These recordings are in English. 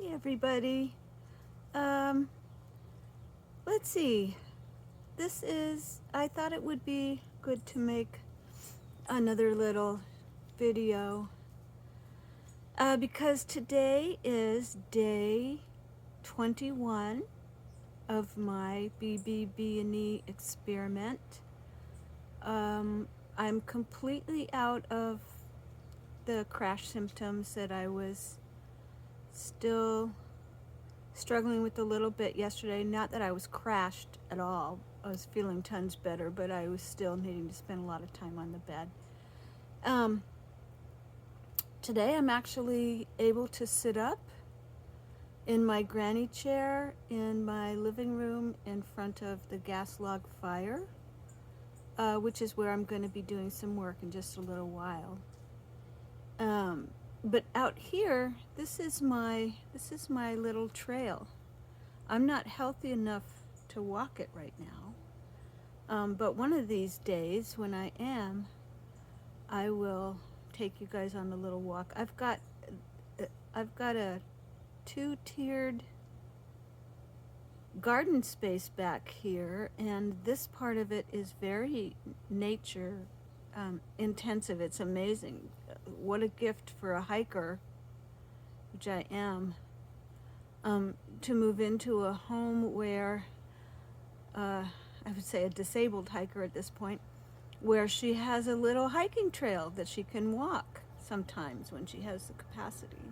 Hey everybody. Um, let's see. I thought it would be good to make another little video because today is day 21 of my Bbb&E experiment. I'm completely out of the crash symptoms that I was still struggling with a little bit yesterday. Not that I was crashed at all. I was feeling tons better, but I was still needing to spend a lot of time on the bed. Today I'm actually able to sit up in my granny chair in my living room in front of the gas log fire, which is where I'm going to be doing some work in just a little while. But out here, this is my little trail. I'm not healthy enough to walk it right now. But one of these days when I am, I will take you guys on a little walk. I've got a two-tiered garden space back here, and this part of it is very nature intensive. It's amazing. What a gift for a hiker, which I am, to move into a home where I would say a disabled hiker at this point, where she has a little hiking trail that she can walk sometimes when she has the capacity.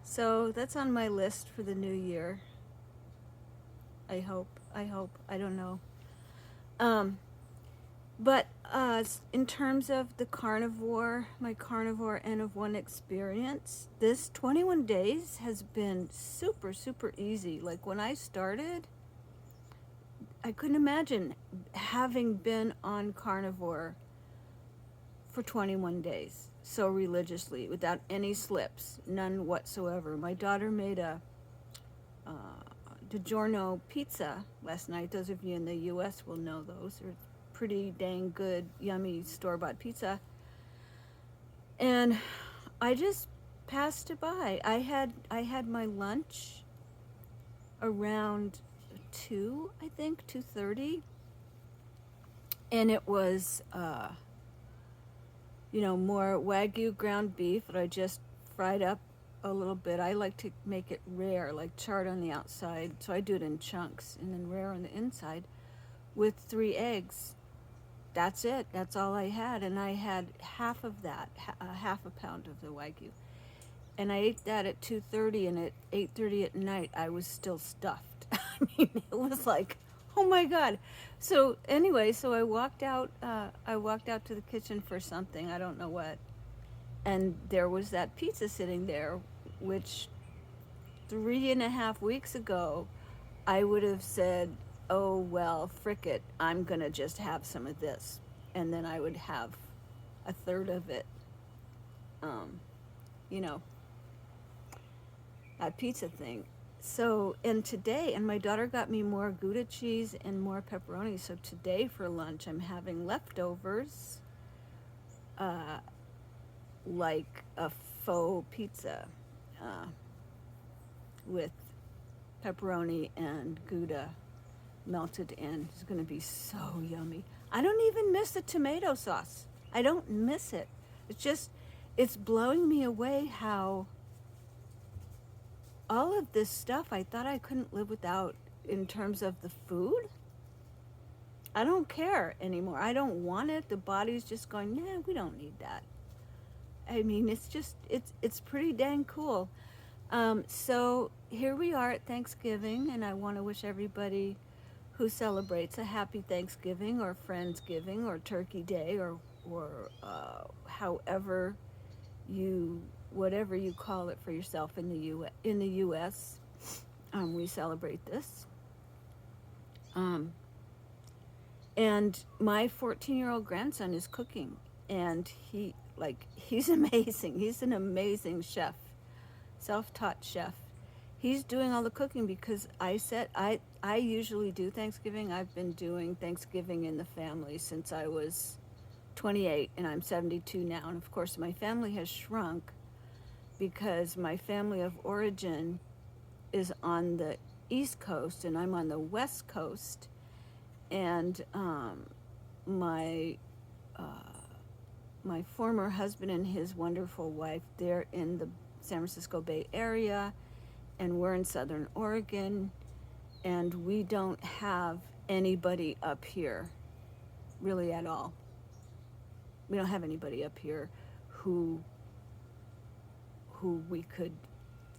So that's on my list for the new year. I hope, I don't know. But in terms of the my carnivore N of 1 experience, this 21 days has been super, super easy. Like when I started, I couldn't imagine having been on carnivore for 21 days so religiously without any slips, none whatsoever. My daughter made a DiGiorno pizza last night. Those of you in the US will know those. They're pretty dang good, yummy store-bought pizza. And I just passed it by. I had my lunch around 2, I think, 2:30. And it was, more Wagyu ground beef that I just fried up a little bit. I like to make it rare, like charred on the outside. So I do it in chunks and then rare on the inside with 3 eggs. That's it. That's all I had. And I had half of that, half a pound of the Wagyu. And I ate that at 2:30, and at 8:30 at night, I was still stuffed. I mean, it was like, oh my God. So anyway, so I walked out to the kitchen for something, I don't know what. And there was that pizza sitting there, which 3.5 weeks ago, I would have said, oh, well, frick it, I'm going to just have some of this. And then I would have a third of it, that pizza thing. So, and today, and my daughter got me more Gouda cheese and more pepperoni. So today for lunch, I'm having leftovers, like a faux pizza with pepperoni and Gouda melted in. It's going to be so yummy. I don't even miss the tomato sauce. I don't miss it. It's blowing me away how all of this stuff I thought I couldn't live without in terms of the food. I don't care anymore. I don't want it. The body's just going, nah, we don't need that. I mean, it's pretty dang cool. So here we are at Thanksgiving, and I want to wish everybody who celebrates a happy Thanksgiving or Friendsgiving or Turkey Day or whatever you call it for yourself in the U.S. We celebrate this. And my 14-year-old grandson is cooking, and he's amazing. He's an amazing chef, self-taught chef. He's doing all the cooking because I usually do Thanksgiving. I've been doing Thanksgiving in the family since I was 28, and I'm 72 now. And of course, my family has shrunk because my family of origin is on the East Coast and I'm on the West Coast, and my my former husband and his wonderful wife, they're in the San Francisco Bay Area, and we're in Southern Oregon, and we don't have anybody up here really at all. We don't have anybody up here who we could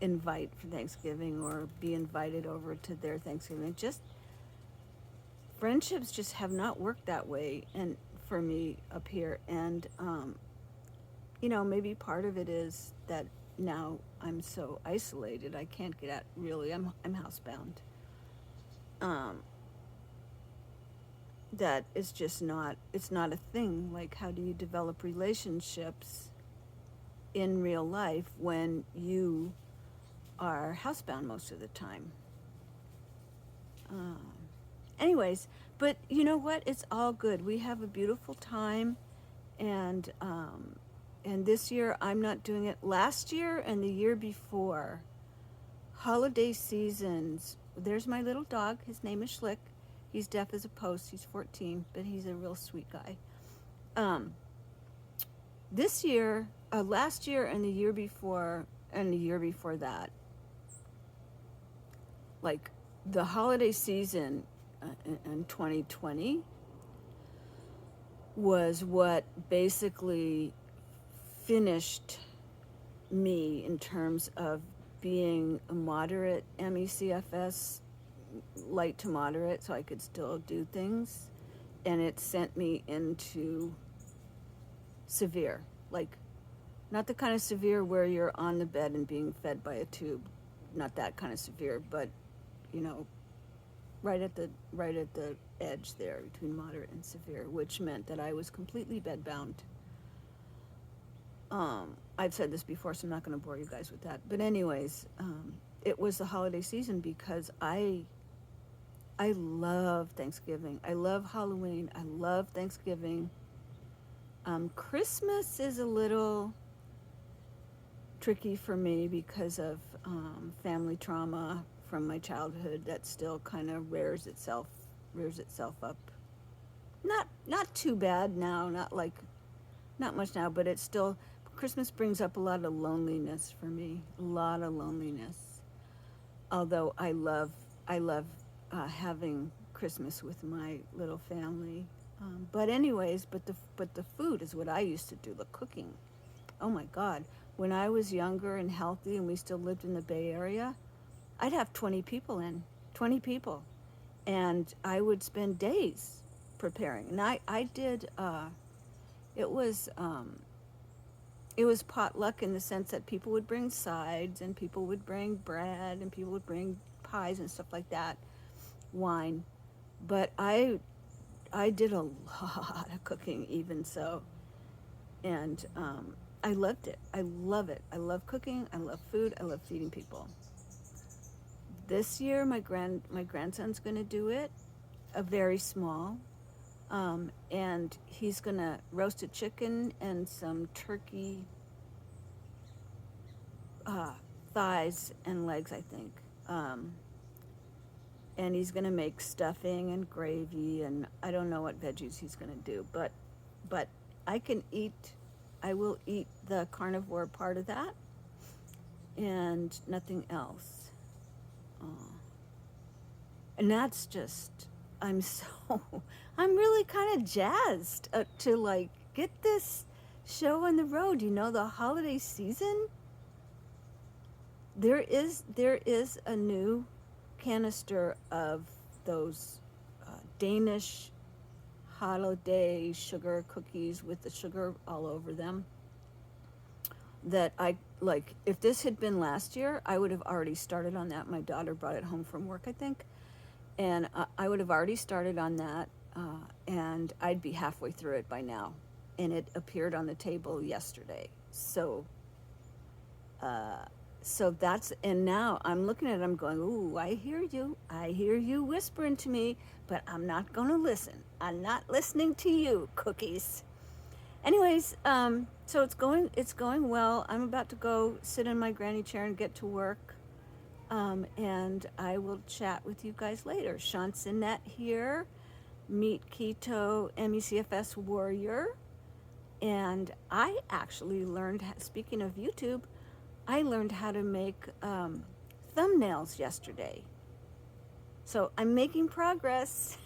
invite for Thanksgiving or be invited over to their Thanksgiving. It just, friendships just have not worked that way and for me up here. And you know, maybe part of it is that now I'm so isolated, I can't get out. Really, I'm housebound. That is just not, it's not a thing. Like, how do you develop relationships in real life when you are housebound most of the time? Anyways, but you know what? It's all good. We have a beautiful time, and this year I'm not doing it. Last year and the year before, holiday seasons. There's my little dog. His name is Schlick. He's deaf as a post. He's 14, but he's a real sweet guy. This year, last year and the year before that, like the holiday season in 2020 was what basically finished me in terms of being a moderate MECFS, light to moderate, so I could still do things, and it sent me into severe, like not the kind of severe where you're on the bed and being fed by a tube, not that kind of severe, but you know, right at the edge there between moderate and severe, which meant that I was completely bedbound. I've said this before, so I'm not going to bore you guys with that. But anyways, it was the holiday season because I love Thanksgiving. I love Halloween. I love Thanksgiving. Christmas is a little tricky for me because of family trauma from my childhood that still kind of rears itself up. Not too bad now, not much now, but it's still, Christmas brings up a lot of loneliness for me, a lot of loneliness. Although I love having Christmas with my little family. But anyways, but the food is what I used to do, the cooking. Oh my God. When I was younger and healthy and we still lived in the Bay Area, I'd have 20 people. And I would spend days preparing. And I did, it was potluck in the sense that people would bring sides and people would bring bread and people would bring pies and stuff like that, wine. But I did a lot of cooking even so. And I loved it. I love it. I love cooking. I love food. I love feeding people. This year, my grandson's going to do it, a very small, and he's going to roast a chicken and some turkey thighs and legs, I think. And he's going to make stuffing and gravy, and I don't know what veggies he's going to do, but I will eat the carnivore part of that and nothing else. And that's just, I'm really kind of jazzed to like get this show on the road. You know, the holiday season, there is a new canister of those Danish holiday sugar cookies with the sugar all over them that I like. If this had been last year, I would have already started on that. My daughter brought it home from work, I think, and I would have already started on that, and I'd be halfway through it by now, and it appeared on the table yesterday. So that's, and now I'm looking at it, I'm going, ooh, I hear you whispering to me, but I'm not going to listen. I'm not listening to you, cookies. Anyways, so it's going well. I'm about to go sit in my granny chair and get to work. And I will chat with you guys later. Shansanette here, Meet Keto MECFS Warrior. And I actually learned, speaking of YouTube, I learned how to make thumbnails yesterday. So I'm making progress.